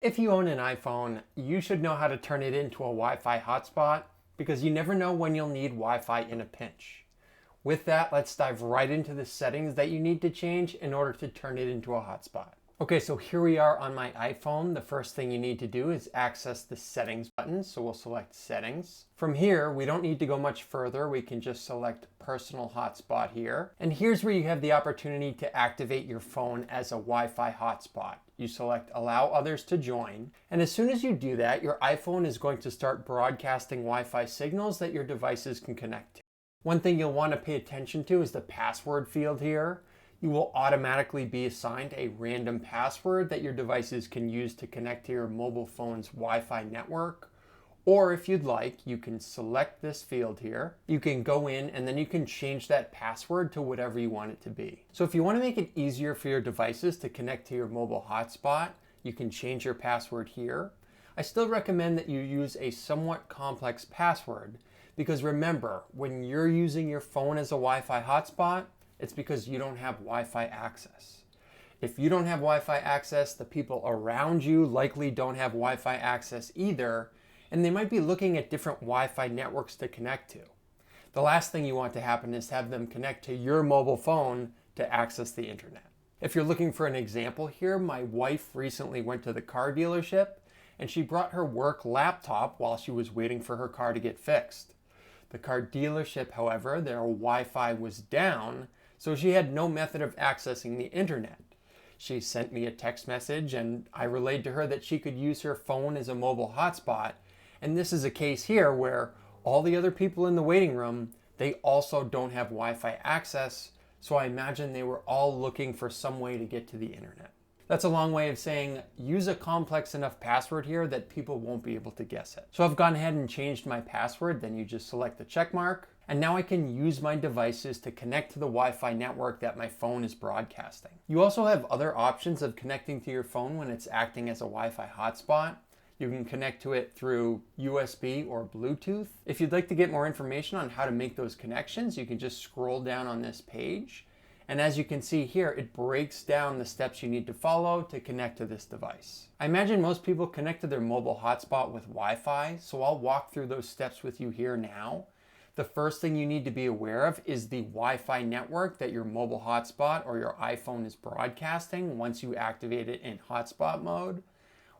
If you own an iPhone, you should know how to turn it into a Wi-Fi hotspot because you never know when you'll need Wi-Fi in a pinch. With that, let's dive right into the settings that you need to change in order to turn it into a hotspot. Okay, so here we are on my iPhone. The first thing you need to do is access the settings button. So we'll select settings. From here, we don't need to go much further. We can just select personal hotspot here. And here's where you have the opportunity to activate your phone as a Wi-Fi hotspot. You select allow others to join. And as soon as you do that, your iPhone is going to start broadcasting Wi-Fi signals that your devices can connect to. One thing you'll want to pay attention to is the password field here. You will automatically be assigned a random password that your devices can use to connect to your mobile phone's Wi-Fi network. Or if you'd like, you can select this field here. You can go in and then you can change that password to whatever you want it to be. So if you want to make it easier for your devices to connect to your mobile hotspot, you can change your password here. I still recommend that you use a somewhat complex password because remember, when you're using your phone as a Wi-Fi hotspot, it's because you don't have Wi-Fi access. If you don't have Wi-Fi access, the people around you likely don't have Wi-Fi access either, and they might be looking at different Wi-Fi networks to connect to. The last thing you want to happen is have them connect to your mobile phone to access the internet. If you're looking for an example here, my wife recently went to the car dealership and she brought her work laptop while she was waiting for her car to get fixed. The car dealership, however, their Wi-Fi was down, so she had no method of accessing the internet. She sent me a text message and I relayed to her that she could use her phone as a mobile hotspot. And this is a case here where all the other people in the waiting room, they also don't have Wi-Fi access. So I imagine they were all looking for some way to get to the internet. That's a long way of saying use a complex enough password here that people won't be able to guess it. So I've gone ahead and changed my password. Then you just select the check mark. And now I can use my devices to connect to the Wi-Fi network that my phone is broadcasting. You also have other options of connecting to your phone when it's acting as a Wi-Fi hotspot. You can connect to it through USB or Bluetooth. If you'd like to get more information on how to make those connections, you can just scroll down on this page. And as you can see here, it breaks down the steps you need to follow to connect to this device. I imagine most people connect to their mobile hotspot with Wi-Fi, so I'll walk through those steps with you here now. The first thing you need to be aware of is the Wi-Fi network that your mobile hotspot or your iPhone is broadcasting once you activate it in hotspot mode.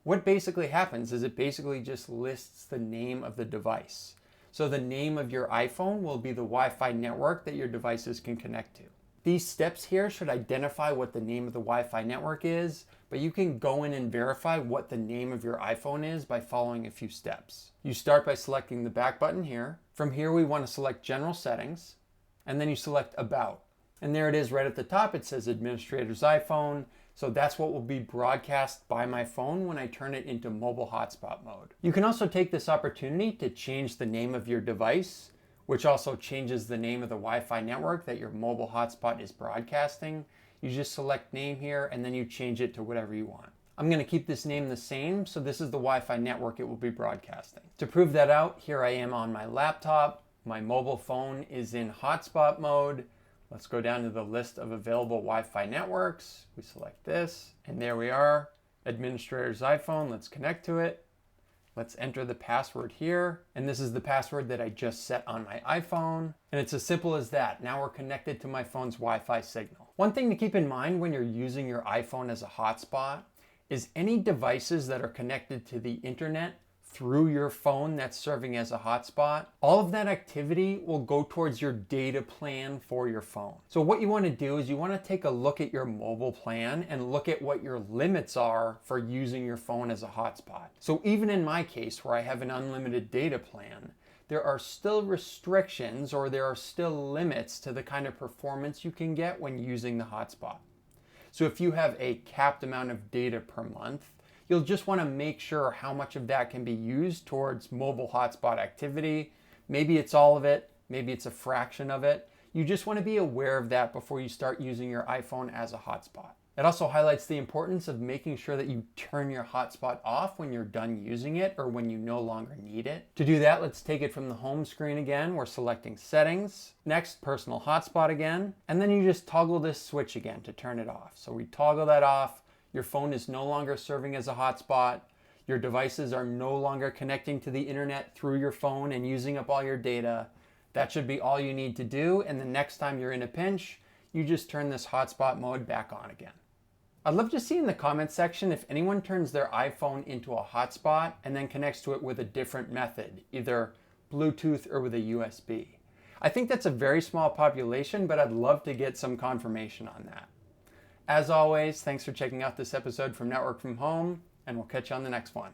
What basically happens is it basically just lists the name of the device. So the name of your iPhone will be the Wi-Fi network that your devices can connect to. These steps here should identify what the name of the Wi-Fi network is, but you can go in and verify what the name of your iPhone is by following a few steps. You start by selecting the back button here. From here, we want to select General Settings, and then you select About. And there it is right at the top. It says Administrator's iPhone. So that's what will be broadcast by my phone when I turn it into mobile hotspot mode. You can also take this opportunity to change the name of your device, which also changes the name of the Wi-Fi network that your mobile hotspot is broadcasting. You just select name here and then you change it to whatever you want. I'm going to keep this name the same, so this is the Wi-Fi network it will be broadcasting. To prove that out, here I am on my laptop. My mobile phone is in hotspot mode. Let's go down to the list of available Wi-Fi networks. We select this, and there we are, Administrator's iPhone. Let's connect to it. Let's enter the password here. And this is the password that I just set on my iPhone. And it's as simple as that. Now we're connected to my phone's Wi-Fi signal. One thing to keep in mind when you're using your iPhone as a hotspot is any devices that are connected to the internet through your phone that's serving as a hotspot, all of that activity will go towards your data plan for your phone. So what you want to do is you want to take a look at your mobile plan and look at what your limits are for using your phone as a hotspot. So even in my case where I have an unlimited data plan, there are still restrictions or there are still limits to the kind of performance you can get when using the hotspot. So if you have a capped amount of data per month, you'll just want to make sure how much of that can be used towards mobile hotspot activity. Maybe it's all of it, maybe it's a fraction of it. You just want to be aware of that before you start using your iPhone as a hotspot. It also highlights the importance of making sure that you turn your hotspot off when you're done using it or when you no longer need it. To do that, let's take it from the home screen again. We're selecting Settings. Next, Personal Hotspot again. And then you just toggle this switch again to turn it off. So we toggle that off. Your phone is no longer serving as a hotspot. Your devices are no longer connecting to the internet through your phone and using up all your data. That should be all you need to do, and the next time you're in a pinch, you just turn this hotspot mode back on again. I'd love to see in the comments section if anyone turns their iPhone into a hotspot and then connects to it with a different method, either Bluetooth or with a USB. I think that's a very small population, but I'd love to get some confirmation on that. As always, thanks for checking out this episode from Network from Home, and we'll catch you on the next one.